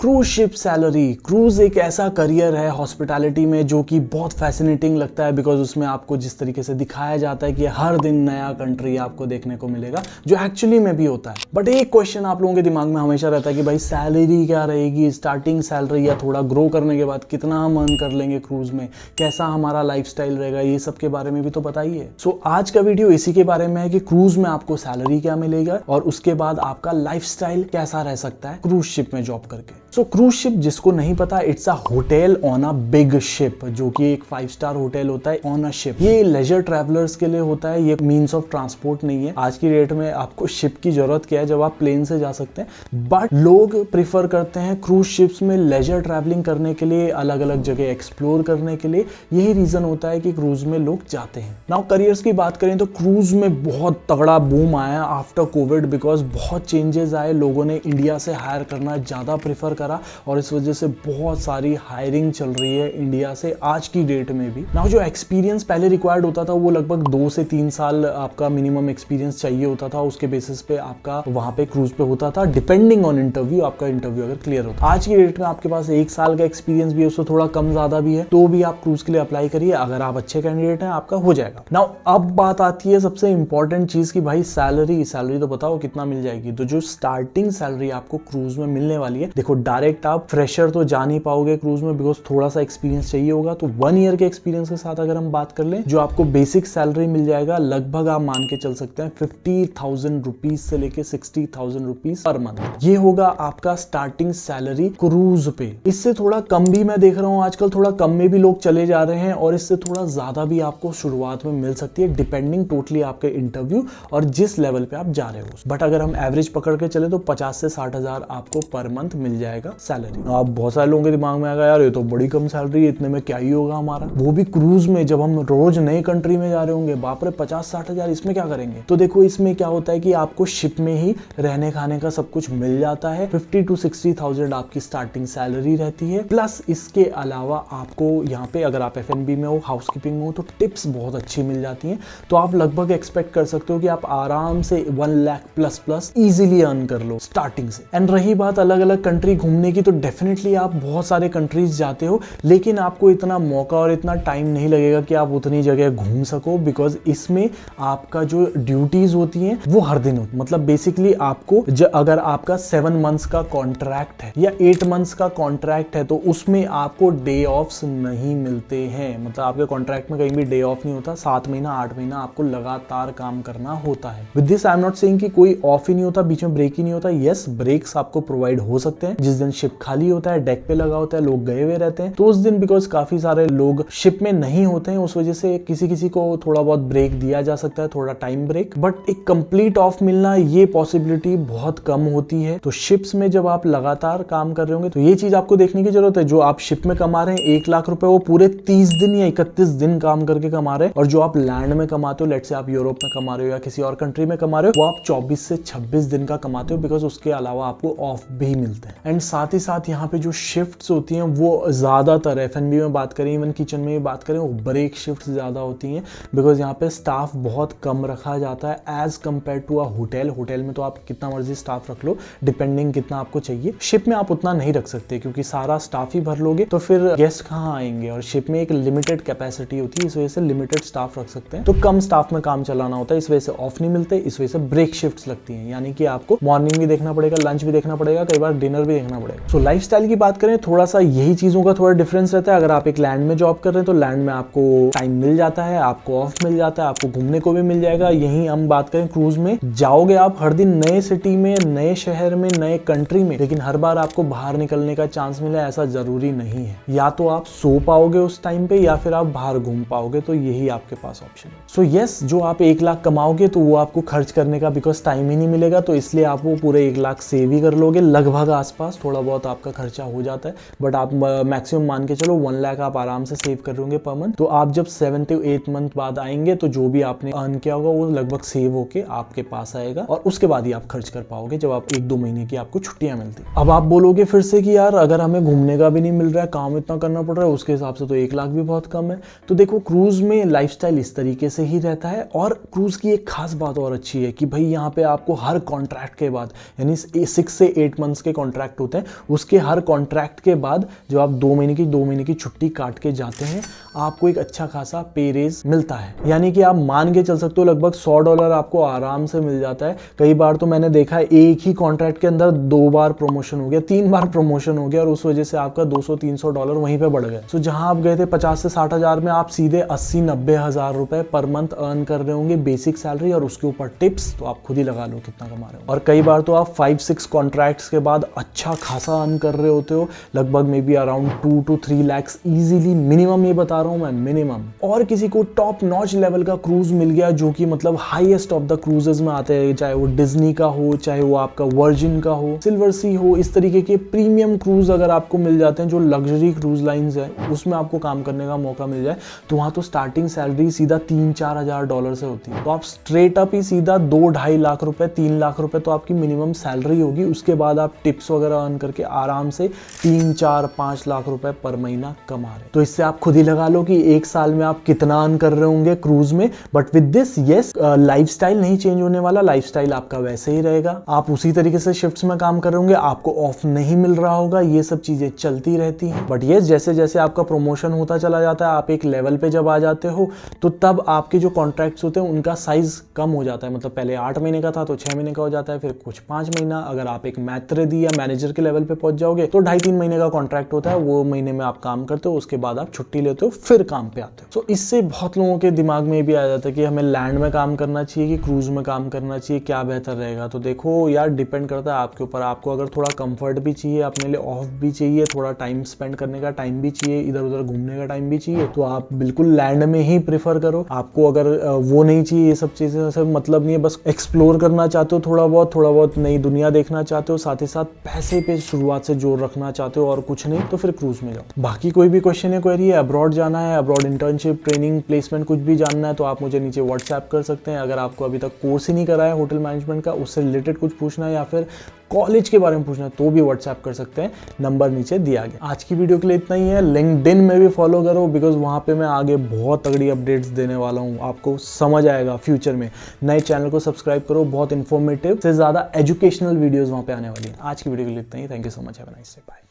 Cruise ship salary. Cruise एक ऐसा career है हॉस्पिटैलिटी में जो कि बहुत फैसिनेटिंग लगता है, बिकॉज उसमें आपको जिस तरीके से दिखाया जाता है कि हर दिन नया कंट्री आपको देखने को मिलेगा, जो एक्चुअली में भी होता है। बट एक क्वेश्चन आप लोगों के दिमाग में हमेशा रहता है कि भाई सैलरी क्या रहेगी, स्टार्टिंग सैलरी, या थोड़ा ग्रो करने के बाद कितना हम अर्न कर लेंगे क्रूज में, कैसा हमारा लाइफस्टाइल रहेगा, ये सब के बारे में भी तो बताइए। सो आज का वीडियो इसी के बारे में है कि क्रूज में आपको सैलरी क्या मिलेगा और उसके बाद आपका लाइफस्टाइल कैसा रह सकता है क्रूज शिप में जॉब करके। सो क्रूज शिप, जिसको नहीं पता, it's a hotel on a big ship, जो कि एक 5 स्टार होटल होता है ऑन अ शिप। ये लेजर ट्रैवलर्स के लिए होता है, ये मीन्स ऑफ ट्रांसपोर्ट नहीं है। आज की डेट में आपको शिप की जरूरत क्या है जब आप प्लेन से जा सकते हैं, बट लोग प्रिफर करते हैं क्रूज शिप्स में लेजर ट्रैवलिंग करने के लिए, अलग अलग जगह एक्सप्लोर करने के लिए। यही रीजन होता है कि क्रूज में लोग जाते हैं। नाउ करियर्स की बात करें तो क्रूज में बहुत तगड़ा बूम आया आफ्टर कोविड, बिकॉज बहुत चेंजेस आए, लोगों ने इंडिया से हायर करना ज्यादा प्रेफर करा और इस वजह से बहुत सारी हायरिंग चल रही है इंडिया से आज की डेट में भी। नाउ जो एक्सपीरियंस पहले रिक्वायर्ड होता था वो लगभग 2 से 3 साल आपका मिनिमम एक्सपीरियंस चाहिए होता था, उसके बेसिस पे आपका वहां पे क्रूज पे होता था, डिपेंडिंग ऑन इंटरव्यू। आपका इंटरव्यू अगर क्लियर होता, आज की डेट में आपके पास 1 साल का एक्सपीरियंस भी है, उससे थोड़ा कम ज्यादा भी है, तो भी आप क्रूज के लिए अप्लाई करिए। अगर आप अच्छे कैंडिडेट हैं आपका हो जाएगा। नाउ अब बात आती है सबसे इंपॉर्टेंट चीज की, भाई सैलरी तो बताओ कितना मिल जाएगी। तो जो स्टार्टिंग सैलरी आपको क्रूज में मिलने वाली है, देखो डायरेक्ट आप फ्रेशर तो जा नहीं पाओगे क्रूज में, बिकॉज थोड़ा सा एक्सपीरियंस चाहिए होगा। तो 1 ईयर के एक्सपीरियंस के साथ अगर हम बात कर लें, जो आपको बेसिक सैलरी मिल जाएगा, लगभग आप मान के चल सकते हैं 50,000 रुपीज से लेके 60,000 रुपीज पर मंथ। ये होगा आपका स्टार्टिंग सैलरी क्रूज पे। इससे थोड़ा कम भी मैं देख रहा हूँ आजकल, थोड़ा कम में भी लोग चले जा रहे हैं, और इससे थोड़ा ज्यादा भी आपको शुरुआत में मिल सकती है, डिपेंडिंग टोटली आपके इंटरव्यू और जिस लेवल पे आप जा रहे हो। बट अगर हम एवरेज पकड़ के चले तो 50 से 60,000 आपको पर मंथ मिल जाएगा सैलरी। अब बहुत सारे लोगों के दिमाग में आएगा, यार ये तो बड़ी कम सैलरी है, इतने में क्या ही होगा हमारा, वो भी क्रूज में, जब हम रोज नए कंट्री में जा रहे होंगे। बाप रे, 50-60,000 इसमें क्या करेंगे। तो देखो इसमें क्या होता है कि आपको शिप में ही रहने खाने का सब कुछ मिल जाता है। 50 to 60,000 आपकी स्टार्टिंग सैलरी रहती है, प्लस इसके अलावा आपको यहाँ पे अगर आप F&B में हो, हाउसकीपिंग में हो, तो टिप्स बहुत अच्छी मिल जाती हैं। तो आप लगभग एक्सपेक्ट कर सकते हो कि आप आराम से 1 लाख प्लस इजीली अर्न कर लो स्टार्टिंग से। एंड रही बात अलग अलग कंट्री घूमने की, तो डेफिनेटली आप बहुत सारे कंट्रीज जाते हो, लेकिन आपको इतना मौका और इतना टाइम नहीं लगेगा कि आप उतनी जगह घूम सको, बिकॉज इसमें आपका जो ड्यूटीज होती हैं वो हर दिन होती है। मतलब बेसिकली आपको अगर आपका 7 मंथ्स का कॉन्ट्रैक्ट है या 8 मंथ्स का कॉन्ट्रैक्ट है, तो उसमें आपको डे ऑफ्स नहीं मिलते हैं। मतलब आपके कॉन्ट्रैक्ट में कहीं भी डे ऑफ नहीं होता। 7 महीना 8 महीना आपको लगातार काम करना होता है। With this I am not saying कि कोई ऑफ ही नहीं होता, बीच में ब्रेक ही नहीं होता। यस, ब्रेक्स आपको प्रोवाइड हो सकते हैं। जिस दिन शिप खाली होता है, डेक पे लगा होता है, लोग गए हुए रहते हैं, तो उस दिन बिकॉज काफी सारे लोग शिप में नहीं होते हैं, उस वजह से किसी किसी को थोड़ा बहुत ब्रेक दिया जा सकता है, थोड़ा टाइम ब्रेक। बट एक कंप्लीट ऑफ मिलना, ये पॉसिबिलिटी बहुत कम होती है। तो शिप्स में जब आप लगातार काम कर रहे होंगे, तो ये चीज आपको देखने की जरूरत है। जो आप शिप में कमा रहे हैं 1 लाख रुपए, वो पूरे 30 दिन या 31 दिन काम करके कमा रहे हैं। और जो आप लैंड में कमाते हो, लेट से आप यूरोप में कमा रहे हो या किसी और कंट्री में कमा रहे हो, वो आप 24 से 26 दिन का कमाते हो, बिकॉज उसके अलावा आपको ऑफ भी मिलते हैं। एंड साथ ही साथ यहाँ पे जो शिफ्ट्स होती हैं वो ज्यादातर F&B में बात करें, इवन किचन में बात करें, वो ब्रेक शिफ्ट्स ज्यादा होती हैं, बिकॉज यहाँ पे स्टाफ बहुत कम रखा जाता है as compare to a hotel. Hotel में तो आप कितना मर्जी स्टाफ रख लो, डिपेंडिंग कितना आपको चाहिए। शिप में आप उतना नहीं रख सकते, क्योंकि सारा स्टाफ ही भर लोगे तो फिर गेस्ट कहाँ आएंगे, और शिप में एक लिमिटेड कैपेसिटी होती है, इस वजह से लिमिटेड स्टाफ रख सकते हैं। तो कम स्टाफ में काम चलाना होता है, इस वजह से ऑफ नहीं मिलते, इस वजह से ब्रेक शिफ्ट्स लगती हैं। यानी कि आपको मॉर्निंग भी देखना पड़ेगा, लंच भी देखना पड़ेगा, कई बार डिनर भी देखना पड़ेगा। सो लाइफस्टाइल की बात करें, थोड़ा सा यही चीजों का थोड़ा डिफरेंस रहता है। अगर आप एक लैंड में जॉब कर रहे हैं तो लैंड में आपको टाइम मिल जाता है, आपको ऑफ मिल जाता है, आपको घूमने को भी मिल जाएगा। यही हम बात करें क्रूज में, जाओगे आप हर दिन नए सिटी में, नए शहर में, नए कंट्री में, लेकिन हर बार आपको बाहर निकलने का चांस मिले ऐसा जरूरी नहीं है। या तो आप सो पाओगे उस टाइम पे, या फिर आप बाहर घूम पाओगे, तो यही आपके पास ऑप्शन है। सो यस, जो आप 1 लाख कमाओगे तो वो आपको खर्च करने का बिकॉज टाइम ही नहीं मिलेगा, तो इसलिए आप वो पूरे 1 लाख सेव ही कर लोगे लगभग आसपास। थोड़ा बहुत आपका खर्चा हो जाता है, बट आप मैक्सिमम मान के चलो 1 लाख आप आराम से सेव कर लोगे पर मंथ। तो आप जब 7 to 8 मंथ बाद आएंगे, तो जो भी आपने अर्न किया होगा वो लगभग सेव होके आपके पास आएगा, और उसके बाद ही आप खर्च कर पाओगे जब आप 1-2 महीने की आपको छुट्टियां मिलती। अब आप बोलोगे फिर से कि यार अगर हमें घूमने का भी नहीं मिल रहा है, काम इतना करना पड़ रहा है, उसके हिसाब से तो 1 लाख भी बहुत कम है। तो देखो क्रूज में लाइफस्टाइल इस तरीके से ही रहता है। और क्रूज की एक खास बात और अच्छी है कि भाई यहाँ पे आपको हर कॉन्ट्रैक्ट के बाद, यानी 6 से 8 मंथ्स के कॉन्ट्रैक्ट होते हैं, उसके हर कॉन्ट्रैक्ट के बाद जब आप 2 महीने की छुट्टी काट के जाते हैं, आपको एक अच्छा खासा पे रेज मिलता है। यानी कि आप मान के चल सकते हो लगभग $100 आपको आराम से मिल जाता है। कई बार तो मैंने देखा है एक ही कॉन्ट्रैक्ट के अंदर 2 बार प्रमोशन हो गया, 3 बार प्रमोशन हो गया और उस वजह से आपका $200-300 वहीं पे बढ़ गए। तो जहां आप गए थे 50 से 60 हज़ार में, आप सीधे 80-90 हज़ार रुपए पर मंथ अर्न कर रहे होंगे बेसिक सैलरी, और उसके ऊपर टिप्स तो आप खुद ही लगा लो कितना कमा रहे हो। और कई बार तो आप 5-6 कॉन्ट्रैक्ट्स के बाद अच्छा खासा अर्न कर रहे होते हो, लगभग may be around 2 to 3 lakhs easily, minimum ये बता रहा हूं मैं, मिनिमम। और किसी को टॉप नॉच लेवल का क्रूज मिल गया जो कि मतलब हाईएस्ट ऑफ द क्रूजेस में आते हैं, चाहे वो डिज्नी का हो, चाहे वो आपका वर्जिन का हो, सिल्वर सी हो, इस तरीके के प्रीमियम क्रूज अगर आपको मिल जाते हैं जो लग्जरी क्रूज लाइंस है, उसमें आपको काम करने का मौका मिल जाए, तो वहां तो स्टार्टिंग सैलरी सीधा $3-4 हज़ार से होती है। तो आप स्ट्रेट अप ही सीधा 2-2.5 लाख रुपए, 3 लाख रुपए तो आपकी मिनिमम सैलरी होगी। उसके बाद आप टिप्स वगैरह अर्न करके आराम से 3-4-5 लाख रुपए पर महीना कमा रहे। तो इससे आप खुद ही लगा लो कि एक साल में आप कितना अर्न कर रहे होंगे क्रूज में। But with this yes, lifestyle नहीं चेंज होने वाला, लाइफस्टाइल आपका वैसे ही रहेगा। आप उसी तरीके से शिफ्ट्स में काम कर रहे होंगे, आपको ऑफ नहीं मिल रहा होगा, ये सब चीजें चलती रहती हैं। बट यस, जैसे जैसे आपका प्रमोशन होता चला जाता है, आप एक लेवल पे जब आ जाते हो, तो तब आपके जो कॉन्ट्रैक्ट्स होते हैं उनका साइज कम हो जाता है। मतलब पहले 8 महीने का था तो 6 महीने का हो जाता है, फिर कुछ 5 महीना। अगर आप एक मैत्रेदी या मैनेजर के लेवल पे पहुंच जाओगे तो 2.5-3 महीने का कॉन्ट्रैक्ट होता है। वो महीने में आप काम करते हो, उसके बाद आप छुट्टी लेते हो, फिर काम पे आते हो। तो इससे बहुत लोगों के दिमाग में भी आ जाता है कि हमें लैंड में काम करना चाहिए कि क्रूज में काम करना चाहिए, क्या बेहतर रहेगा। तो देखो यार, डिपेंड करता है आपके ऊपर। आपको अगर थोड़ा कंफर्ट भी चाहिए, अपने लिए ऑफ भी चाहिए, थोड़ा टाइम स्पेंड करने का टाइम भी चाहिए, इधर उधर घूमने का टाइम भी चाहिए, तो आप बिल्कुल लैंड में ही प्रेफर करो। आपको अगर वो नहीं चाहिए, ये सब चीजें सब मतलब नहीं है, बस एक्सप्लोर करना चाहते हो थोड़ा बहुत नई दुनिया देखना चाहते हो, साथ ही साथ पैसे पे शुरुआत से जोर रखना चाहते हो और कुछ नहीं, तो फिर क्रूज में जाओ। बाकी कोई भी क्वेश्चन है, क्वेरी है, अब्रॉड जाना है, अब्रॉड इंटर्नशिप, ट्रेनिंग, प्लेसमेंट कुछ भी जानना है, तो आप मुझे नीचे व्हाट्सएप कर सकते हैं। अगर आपको अभी तक कोर्स ही नहीं करा है होटल मैनेजमेंट का, उससे रिलेटेड कुछ पूछना है या फिर कॉलेज के बारे में पूछना है, तो भी व्हाट्सएप कर सकते हैं, नंबर नीचे दिया गया। आज की वीडियो के लिए इतना ही है। लिंक्डइन में भी फॉलो करो, बिकॉज वहां पे मैं आगे बहुत तगड़ी अपडेट्स देने वाला हूं, आपको समझ आएगा फ्यूचर में। नए चैनल को सब्सक्राइब करो, बहुत इंफॉर्मेटिव से ज्यादा एजुकेशनल वीडियोस वहां पे आने वाली है। आज की वीडियो के लिए इतना ही। Thank you so much, have a nice day, bye.